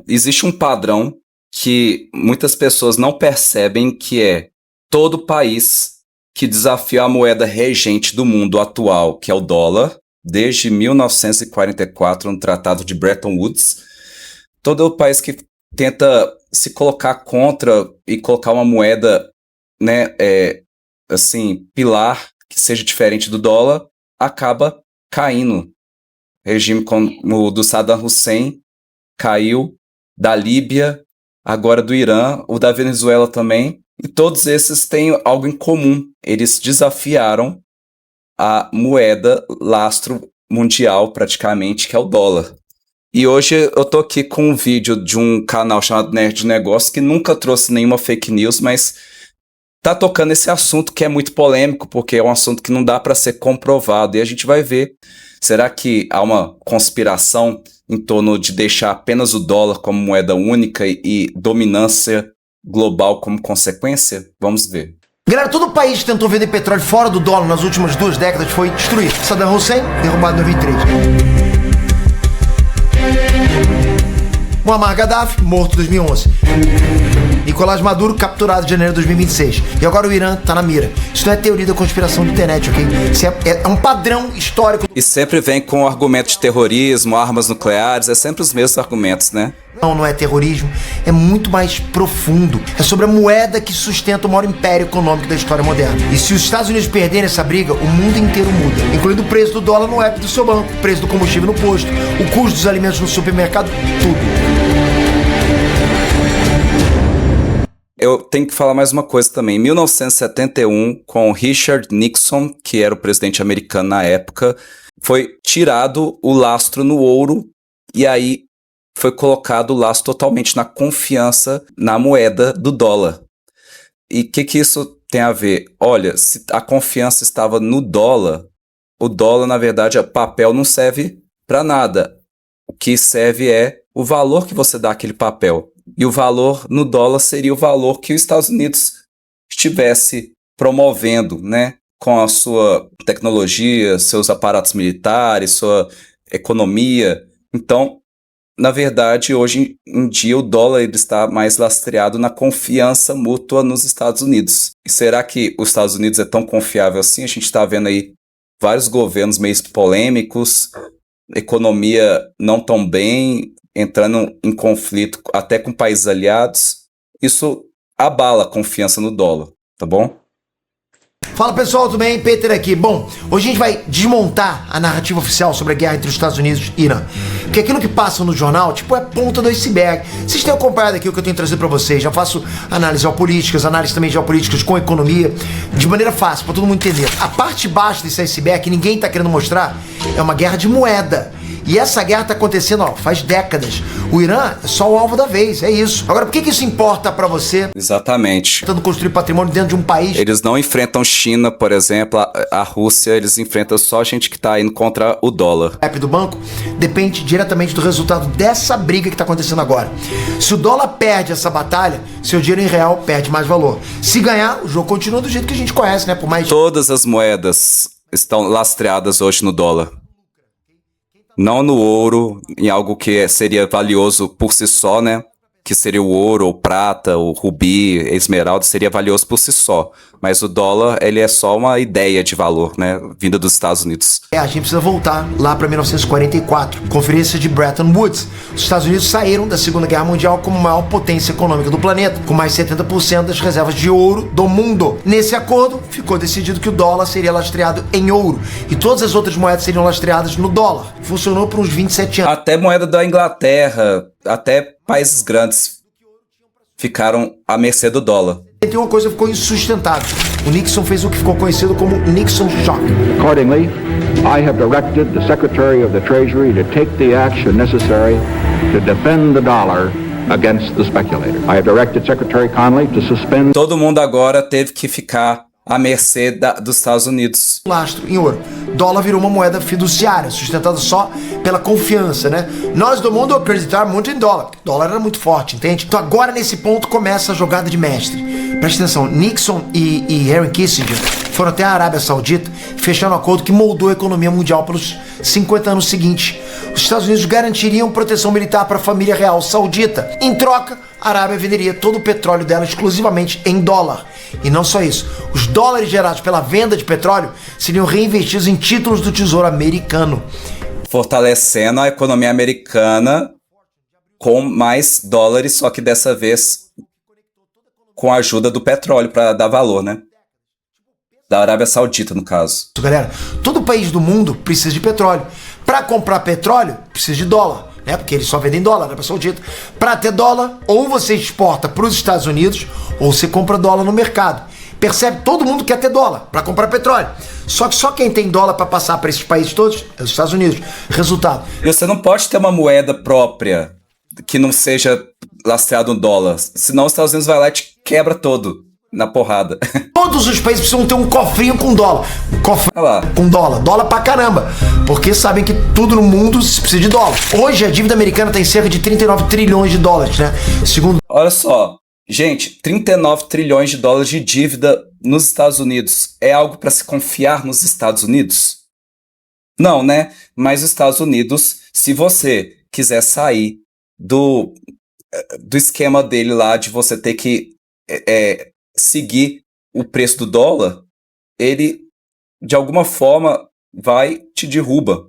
existe um padrão que muitas pessoas não percebem, que é todo país que desafia a moeda regente do mundo atual, que é o dólar, desde 1944, no Tratado de Bretton Woods. Todo país que tenta se colocar contra e colocar uma moeda, né, assim, pilar, que seja diferente do dólar, acaba caindo. Regime como o do Saddam Hussein caiu, da Líbia, agora do Irã, o da Venezuela também. E todos esses têm algo em comum. Eles desafiaram a moeda lastro mundial, praticamente, que é o dólar. E hoje eu tô aqui com um vídeo de um canal chamado Nerd de Negócios, que nunca trouxe nenhuma fake news, mas tá tocando esse assunto que é muito polêmico, porque é um assunto que não dá para ser comprovado. E a gente vai ver, será que há uma conspiração em torno de deixar apenas o dólar como moeda única e dominância global como consequência? Vamos ver. Galera, todo país que tentou vender petróleo fora do dólar nas últimas 2 décadas foi destruído. Saddam Hussein, derrubado em 2003. Muammar Gaddafi, morto em 2011. Nicolás Maduro, capturado em janeiro de 2026. E agora o Irã tá na mira. Isso não é teoria da conspiração de internet, ok? Isso é um padrão histórico. E sempre vem com argumento de terrorismo, armas nucleares, é sempre os mesmos argumentos, né? Não é terrorismo, é muito mais profundo. É sobre a moeda que sustenta o maior império econômico da história moderna. E se os Estados Unidos perderem essa briga, o mundo inteiro muda. Incluindo o preço do dólar no app do seu banco, o preço do combustível no posto, o custo dos alimentos no supermercado, tudo. Eu tenho que falar mais uma coisa também. Em 1971, com Richard Nixon, que era o presidente americano na época, foi tirado o lastro no ouro e aí foi colocado o lastro totalmente na confiança na moeda do dólar. E o que isso tem a ver? Olha, se a confiança estava no dólar, o dólar, na verdade, papel não serve para nada. O que serve é o valor que você dá àquele papel. E o valor no dólar seria o valor que os Estados Unidos estivesse promovendo, né? Com a sua tecnologia, seus aparatos militares, sua economia. Então, na verdade, hoje em dia o dólar ele está mais lastreado na confiança mútua nos Estados Unidos. E será que os Estados Unidos é tão confiável assim? A gente está vendo aí vários governos meio polêmicos, economia não tão bem, entrando em conflito até com países aliados. Isso abala a confiança no dólar, tá bom? Fala pessoal, tudo bem? Peter aqui. Bom, hoje a gente vai desmontar a narrativa oficial sobre a guerra entre os Estados Unidos e Irã. Porque aquilo que passa no jornal, tipo, é ponta do iceberg. Vocês têm acompanhado aqui o que eu tenho trazido pra vocês. Já faço análises geopolíticas, análise também geopolíticas com economia, de maneira fácil, pra todo mundo entender. A parte de baixo desse iceberg, que ninguém tá querendo mostrar, é uma guerra de moeda. E essa guerra tá acontecendo, faz décadas. O Irã é só o alvo da vez, é isso. Agora, por que isso importa pra você? Exatamente. Tentando construir patrimônio dentro de um país. Eles não enfrentam China, por exemplo, a Rússia, eles enfrentam só gente que tá indo contra o dólar. O app do banco depende diretamente do resultado dessa briga que tá acontecendo agora. Se o dólar perde essa batalha, seu dinheiro em real perde mais valor. Se ganhar, o jogo continua do jeito que a gente conhece, né? Por mais... Todas as moedas estão lastreadas hoje no dólar. Não no ouro, em algo que seria valioso por si só, né? Que seria o ouro, ou prata, o rubi, esmeralda, seria valioso por si só. Mas o dólar, ele é só uma ideia de valor, né? Vinda dos Estados Unidos. A gente precisa voltar lá para 1944, Conferência de Bretton Woods. Os Estados Unidos saíram da Segunda Guerra Mundial como a maior potência econômica do planeta, com mais de 70% das reservas de ouro do mundo. Nesse acordo, ficou decidido que o dólar seria lastreado em ouro e todas as outras moedas seriam lastreadas no dólar. Funcionou por uns 27 anos. Até moeda da Inglaterra, até países grandes ficaram à mercê do dólar. Tem uma coisa que ficou insustentável. O Nixon fez o que ficou conhecido como Nixon Shock. Accordingly, I have directed the Secretary of the Treasury to take the action necessary to defend the dollar against the speculator. I have directed Secretary Connally to suspend... Todo mundo agora teve que ficar à mercê dos Estados Unidos. Lastro em ouro. Dólar virou uma moeda fiduciária, sustentada só pela confiança, né? Nós do mundo acreditamos muito em dólar. O dólar era muito forte, entende? Então agora nesse ponto começa a jogada de mestre. Presta atenção, Nixon e Henry Kissinger foram até a Arábia Saudita fechando um acordo que moldou a economia mundial pelos 50 anos seguintes. Os Estados Unidos garantiriam proteção militar para a família real saudita. Em troca, a Arábia venderia todo o petróleo dela exclusivamente em dólar. E não só isso, os dólares gerados pela venda de petróleo seriam reinvestidos em títulos do Tesouro americano, fortalecendo a economia americana com mais dólares, só que dessa vez com a ajuda do petróleo para dar valor, né? Da Arábia Saudita, no caso. Galera, todo país do mundo precisa de petróleo. Para comprar petróleo, precisa de dólar, né? Porque eles só vendem dólar, Arábia Saudita. Para ter dólar, ou você exporta para os Estados Unidos, ou você compra dólar no mercado. Percebe? Todo mundo quer ter dólar para comprar petróleo. Só que só quem tem dólar para passar para esses países todos é os Estados Unidos. Resultado. E você não pode ter uma moeda própria que não seja lastreado no dólar. Senão os Estados Unidos vai lá e te quebra todo na porrada. Todos os países precisam ter um cofrinho com dólar. Olha lá. Com dólar. Dólar pra caramba. Porque sabem que tudo no mundo precisa de dólar. Hoje a dívida americana tem cerca de 39 trilhões de dólares, né? Segundo... Olha só. Gente, 39 trilhões de dólares de dívida nos Estados Unidos. É algo para se confiar nos Estados Unidos? Não, né? Mas os Estados Unidos, se você quiser sair do esquema dele lá de você ter que seguir o preço do dólar, ele de alguma forma vai te derruba,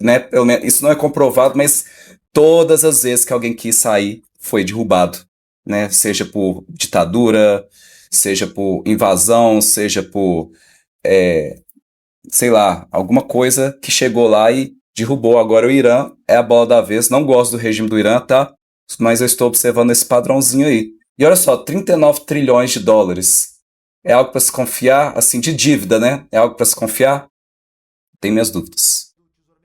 né? Pelo menos, isso não é comprovado, mas todas as vezes que alguém quis sair foi derrubado, né? Seja por ditadura, seja por invasão, seja por sei lá, alguma coisa que chegou lá e derrubou. Agora o Irã é a bola da vez. Não gosto do regime do Irã, tá? Mas eu estou observando esse padrãozinho aí. E olha só, 39 trilhões de dólares. É algo para se confiar, assim, de dívida, né? É algo para se confiar? Tenho minhas dúvidas.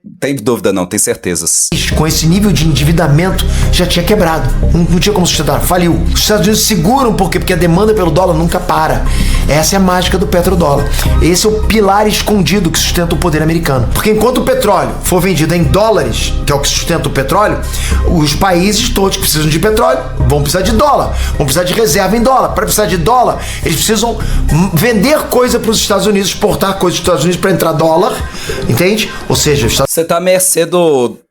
Não tem dúvida não, tem certezas. Com esse nível de endividamento, já tinha quebrado. Não tinha como sustentar, faliu. Os Estados Unidos seguram, por quê? Porque a demanda pelo dólar nunca para. Essa é a mágica do petrodólar. Esse é o pilar escondido que sustenta o poder americano. Porque enquanto o petróleo for vendido em dólares, que é o que sustenta o petróleo, os países todos que precisam de petróleo vão precisar de dólar, vão precisar de reserva em dólar. Para precisar de dólar, eles precisam vender coisa para os Estados Unidos, exportar coisa dos Estados Unidos para entrar dólar, entende? Ou seja, você está à mercê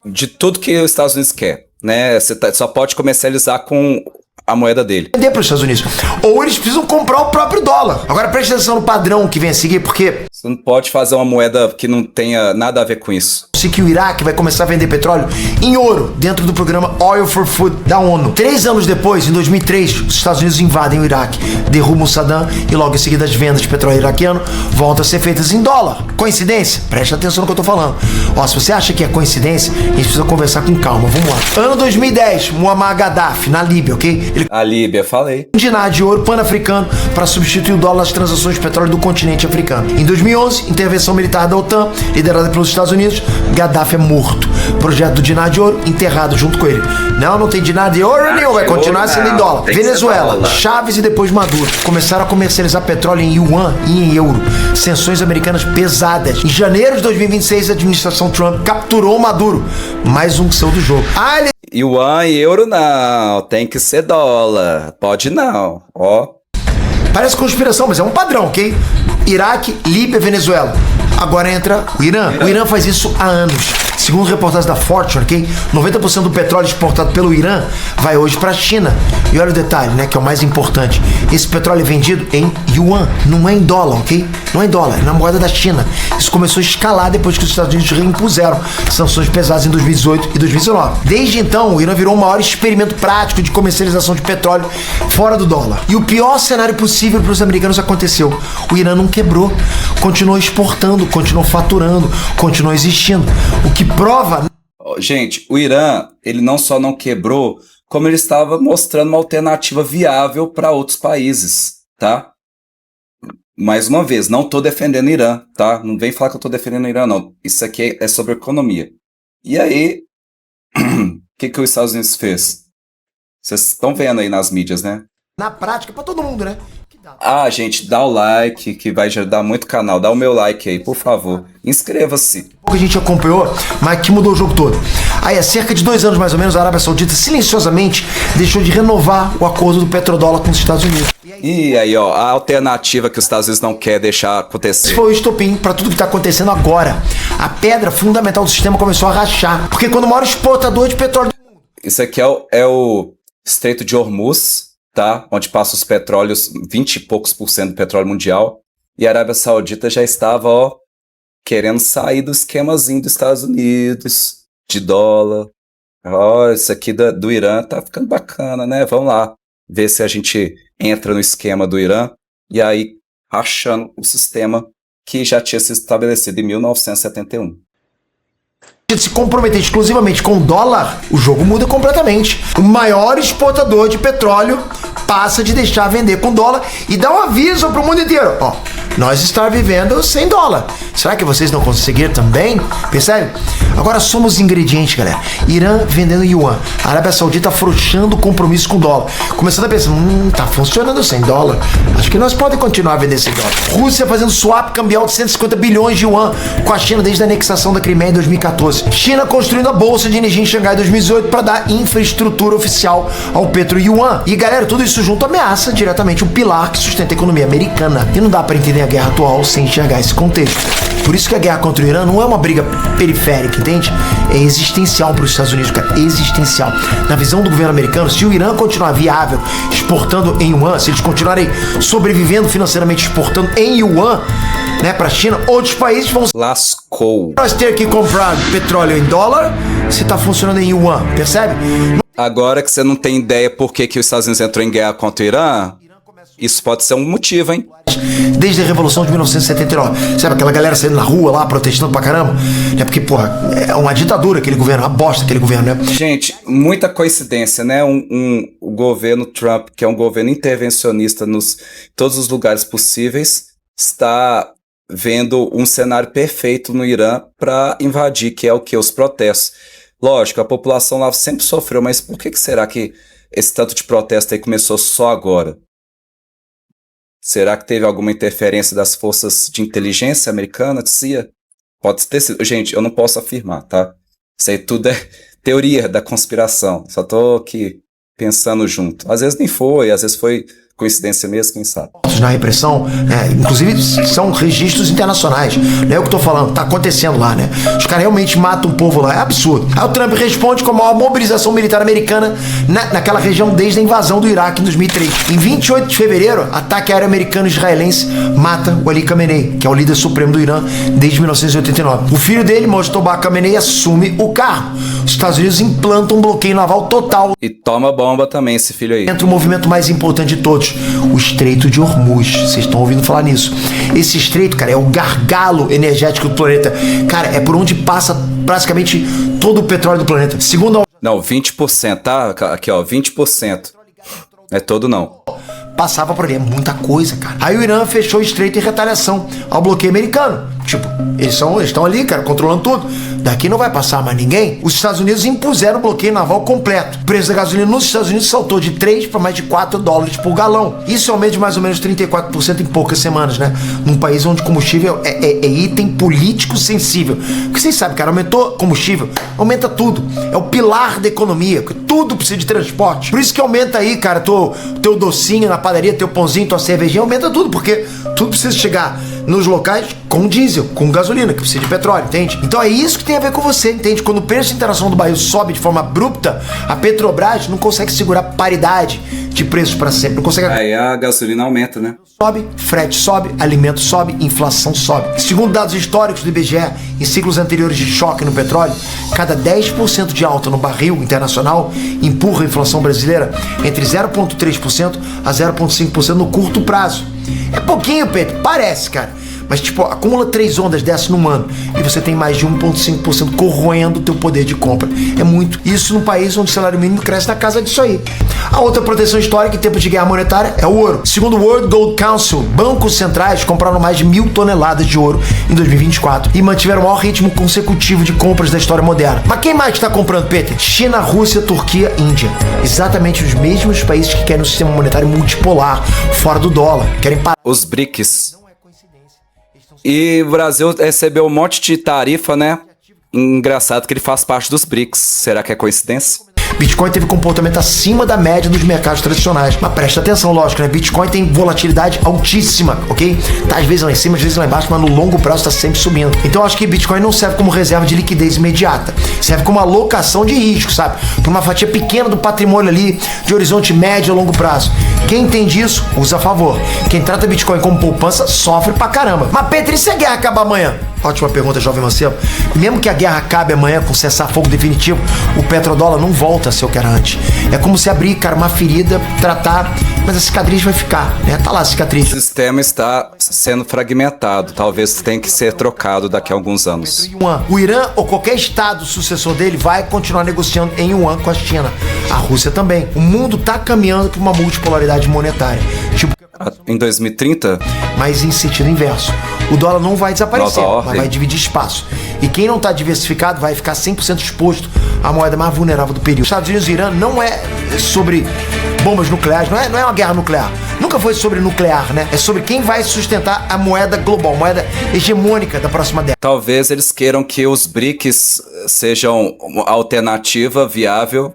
de tudo que os Estados Unidos quer, né? Você só pode comercializar com a moeda dele. Vender para os Estados Unidos. Ou eles precisam comprar o próprio dólar. Agora preste atenção no padrão que vem a seguir, porque você não pode fazer uma moeda que não tenha nada a ver com isso. Sei que o Iraque vai começar a vender petróleo em ouro dentro do programa Oil for Food da ONU. 3 anos depois, em 2003, os Estados Unidos invadem o Iraque, derrubam Saddam e logo em seguida as vendas de petróleo iraquiano voltam a ser feitas em dólar. Coincidência? Preste atenção no que eu tô falando. Ó, se você acha que é coincidência, a gente precisa conversar com calma. Vamos lá. Ano 2010, Muammar Gaddafi, na Líbia, ok? A Líbia, falei. Um dinar de ouro pan-africano para substituir o dólar nas transações de petróleo do continente africano. Em 2011, intervenção militar da OTAN, liderada pelos Estados Unidos, Gaddafi é morto. Projeto do dinar de ouro enterrado junto com ele. Não tem dinar de ouro nenhum, vai continuar sendo em dólar. Venezuela, Chávez e depois Maduro começaram a comercializar petróleo em yuan e em euro. Sanções americanas pesadas. Em janeiro de 2026, a administração Trump capturou Maduro. Mais um que saiu do jogo. Yuan e euro não, tem que ser dólar. Pode não, ó. Parece conspiração, mas é um padrão, ok? Iraque, Líbia, Venezuela. Agora entra o Irã. O Irã faz isso há anos. Segundo reportagens da Fortune, ok? 90% do petróleo exportado pelo Irã vai hoje para a China. E olha o detalhe, né? Que é o mais importante. Esse petróleo é vendido em yuan, não é em dólar, ok? Não é em dólar, é na moeda da China. Isso começou a escalar depois que os Estados Unidos reimpuseram sanções pesadas em 2018 e 2019. Desde então, o Irã virou o maior experimento prático de comercialização de petróleo fora do dólar. E o pior cenário possível para os americanos aconteceu. O Irã não quebrou, continuou exportando, continuou faturando, continuou existindo. O que prova... Gente, o Irã, ele não só não quebrou, como ele estava mostrando uma alternativa viável para outros países, tá? Mais uma vez, não estou defendendo o Irã, tá? Não vem falar que eu estou defendendo o Irã, não. Isso aqui é sobre economia. E aí, o que os Estados Unidos fez? Vocês estão vendo aí nas mídias, né? Na prática, para todo mundo, né? Gente, dá o like, que vai ajudar muito o canal. Dá o meu like aí, por favor. Inscreva-se. A gente acompanhou, mas que mudou o jogo todo. Aí, há cerca de 2 anos, mais ou menos, a Arábia Saudita silenciosamente deixou de renovar o acordo do petrodólar com os Estados Unidos. E aí, ó, a alternativa que os Estados Unidos não quer deixar acontecer. Esse foi o estopim para tudo que tá acontecendo agora. A pedra fundamental do sistema começou a rachar. Porque quando o maior exportador de petróleo do mundo... Isso aqui é o Estreito de Hormuz, tá? Onde passa os petróleos, 20 e poucos por cento do petróleo mundial. E a Arábia Saudita já estava, ó, querendo sair do esquemazinho dos Estados Unidos, de dólar. Ó, isso aqui do Irã tá ficando bacana, né? Vamos lá ver se a gente entra no esquema do Irã. E aí, rachando o sistema que já tinha sido estabelecido em 1971. Se comprometer exclusivamente com o dólar, o jogo muda completamente. O maior exportador de petróleo passa de deixar vender com dólar e dá um aviso pro mundo inteiro. Ó, nós estamos vivendo sem dólar. Será que vocês não conseguiram também? Percebe? Agora somos ingredientes, galera. Irã vendendo yuan. A Arábia Saudita afrouxando o compromisso com o dólar. Começando a pensar, tá funcionando sem dólar. Acho que nós podemos continuar a vender sem dólar. Rússia fazendo swap cambial de 150 bilhões de yuan com a China desde a anexação da Crimeia em 2014. China construindo a bolsa de energia em Xangai em 2018 para dar infraestrutura oficial ao petro-yuan. E galera, tudo isso junto ameaça diretamente o pilar que sustenta a economia americana. E não dá para entender a guerra atual sem enxergar esse contexto. Por isso que a guerra contra o Irã não é uma briga periférica, entende? É existencial para os Estados Unidos, cara. Existencial. Na visão do governo americano, se o Irã continuar viável exportando em yuan, se eles continuarem sobrevivendo financeiramente exportando em yuan, né, para a China, outros países vão... Lascou. Nós ter que comprar petróleo em dólar se tá funcionando em yuan, percebe? Agora que você não tem ideia por que os Estados Unidos entrou em guerra contra o Irã, isso pode ser um motivo, hein? Desde a Revolução de 1979. Sabe aquela galera saindo na rua lá, protestando pra caramba? É porque, porra, é uma ditadura aquele governo, uma bosta aquele governo, né? Gente, muita coincidência, né? O governo Trump, que é um governo intervencionista nos todos os lugares possíveis, está vendo um cenário perfeito no Irã para invadir, que é o que? Os protestos. Lógico, a população lá sempre sofreu, mas por que será que esse tanto de protesto aí começou só agora? Será que teve alguma interferência das forças de inteligência americana, CIA? Pode ter sido. Gente, eu não posso afirmar, tá? Isso aí tudo é teoria da conspiração. Só tô aqui pensando junto. Às vezes nem foi, às vezes foi coincidência mesmo, quem sabe. Na repressão, né? Inclusive são registros internacionais, não é o que eu tô falando, tá acontecendo lá, né? Os caras realmente matam o povo lá, é absurdo. Aí o Trump responde com a maior mobilização militar americana naquela região desde a invasão do Iraque em 2003. Em 28 de fevereiro, ataque aéreo americano israelense mata o Ali Khamenei, que é o líder supremo do Irã desde 1989. O filho dele, Mojtaba Khamenei, assume o cargo. Os Estados Unidos implantam um bloqueio naval total. E toma bomba também esse filho aí. Entra o movimento mais importante de todos, o Estreito de Hormuz. Vocês estão ouvindo falar nisso. Esse estreito, cara, é o gargalo energético do planeta. Cara, é por onde passa praticamente todo o petróleo do planeta. Segundo a... Não, 20%, tá? Aqui, ó, 20%. Não é todo, não. Passava por ali, é muita coisa, cara. Aí o Irã fechou o estreito em retaliação ao bloqueio americano. Tipo, eles estão ali, cara, controlando tudo. Daqui não vai passar mais ninguém. Os Estados Unidos impuseram o bloqueio naval completo. O preço da gasolina nos Estados Unidos saltou de 3 para mais de 4 dólares por galão. Isso é um aumento de mais ou menos 34% em poucas semanas, né? Num país onde combustível é item político sensível. Porque vocês sabem, cara, aumentou combustível, aumenta tudo. É o pilar da economia. Tudo precisa de transporte. Por isso que aumenta aí, cara, teu docinho na padaria, teu pãozinho, tua cervejinha, aumenta tudo, porque tudo precisa chegar nos locais com diesel, com gasolina, que precisa de petróleo, entende? Então é isso que tem a ver com você, entende? Quando o preço internacional do barril sobe de forma abrupta, a Petrobras não consegue segurar paridade de preços para sempre, não consegue... Aí a gasolina aumenta, né? Sobe, frete sobe, alimento sobe, inflação sobe. Segundo dados históricos do IBGE, em ciclos anteriores de choque no petróleo, cada 10% de alta no barril internacional empurra a inflação brasileira entre 0,3% a 0,5% no curto prazo. É pouquinho, Pedro, parece, cara. Mas, tipo, acumula 3 ondas dessas num ano e você tem mais de 1,5% corroendo o teu poder de compra. É muito. Isso num país onde o salário mínimo cresce na casa disso aí. A outra proteção histórica em tempos de guerra monetária é o ouro. Segundo o World Gold Council, bancos centrais compraram mais de 1.000 toneladas de ouro em 2024 e mantiveram o maior ritmo consecutivo de compras da história moderna. Mas quem mais está comprando, Peter? China, Rússia, Turquia, Índia. Exatamente os mesmos países que querem um sistema monetário multipolar, fora do dólar. Querem parar. Os BRICS. E o Brasil recebeu um monte de tarifa, né? Engraçado que ele faz parte dos BRICS. Será que é coincidência? Bitcoin teve comportamento acima da média dos mercados tradicionais. Mas presta atenção, lógico, né? Bitcoin tem volatilidade altíssima, ok? Tá às vezes lá em cima, às vezes lá embaixo, mas no longo prazo tá sempre subindo. Então acho que Bitcoin não serve como reserva de liquidez imediata. Serve como alocação de risco, sabe? Para uma fatia pequena do patrimônio ali, de horizonte médio a longo prazo. Quem entende isso, usa a favor. Quem trata Bitcoin como poupança, sofre pra caramba. Mas Petri, e se a guerra acabar amanhã? Ótima pergunta, jovem mancebo. Mesmo que a guerra acabe amanhã com cessar-fogo definitivo, o petrodólar não volta a ser o que era antes. É como se abrir, cara, uma ferida, tratar, mas a cicatriz vai ficar, né? Tá lá a cicatriz. O sistema está sendo fragmentado, talvez tenha que ser trocado daqui a alguns anos. O Irã ou qualquer estado sucessor dele vai continuar negociando em yuan com a China. A Rússia também. O mundo tá caminhando para uma multipolaridade monetária. Tipo, em 2030? mas em sentido inverso. O dólar não vai desaparecer, mas vai dividir espaço. E quem não está diversificado vai ficar 100% exposto à moeda mais vulnerável do período. Os Estados Unidos e o Irã não é sobre bombas nucleares, não é uma guerra nuclear. Nunca foi sobre nuclear, né? É sobre quem vai sustentar a moeda global, moeda hegemônica da próxima década. Talvez eles queiram que os BRICS sejam uma alternativa viável.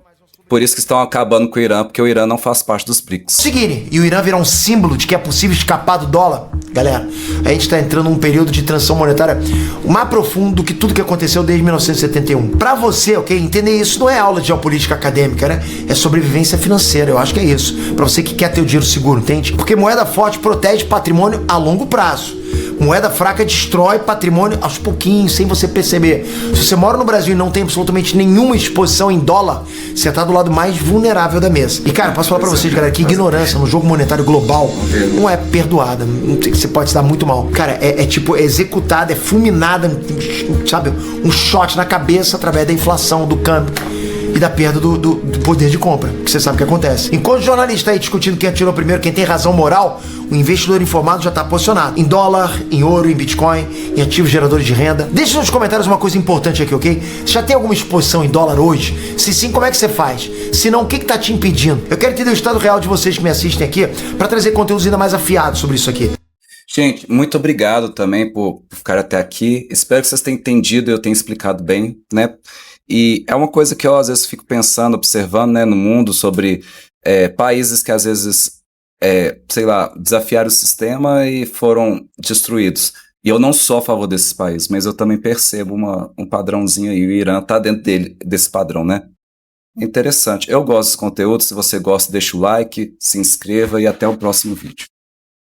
Por isso que estão acabando com o Irã, porque o Irã não faz parte dos BRICS. Seguirem, e o Irã virar um símbolo de que é possível escapar do dólar, galera, a gente está entrando num período de transição monetária mais profundo do que tudo que aconteceu desde 1971. Para você, ok, entender isso não é aula de geopolítica acadêmica, né? É sobrevivência financeira, eu acho que é isso. Para você que quer ter o dinheiro seguro, entende? Porque moeda forte protege patrimônio a longo prazo. Moeda fraca destrói patrimônio aos pouquinhos, sem você perceber. Se você mora no Brasil e não tem absolutamente nenhuma exposição em dólar, você tá do lado mais vulnerável da mesa. E cara, posso falar pra vocês, galera, que ignorância no jogo monetário global não é perdoada. Você pode se dar muito mal. Cara, é tipo executada, é fulminada, sabe? Um shot na cabeça através da inflação, do câmbio e da perda do poder de compra, que você sabe o que acontece. Enquanto o jornalista aí discutindo quem atirou primeiro, quem tem razão moral, o investidor informado já está posicionado em dólar, em ouro, em Bitcoin, em ativos geradores de renda. Deixe nos comentários uma coisa importante aqui, ok? Você já tem alguma exposição em dólar hoje? Se sim, como é que você faz? Se não, o que está te impedindo? Eu quero entender o estado real de vocês que me assistem aqui para trazer conteúdos ainda mais afiados sobre isso aqui. Gente, muito obrigado também por ficar até aqui. Espero que vocês tenham entendido e eu tenha explicado bem, né? E é uma coisa que eu às vezes fico pensando, observando, né, no mundo sobre países que às vezes, sei lá, desafiaram o sistema e foram destruídos. E eu não sou a favor desses países, mas eu também percebo um padrãozinho aí. O Irã tá dentro desse padrão, né? Interessante. Eu gosto desse conteúdo. Se você gosta, deixa o like, se inscreva e até o próximo vídeo.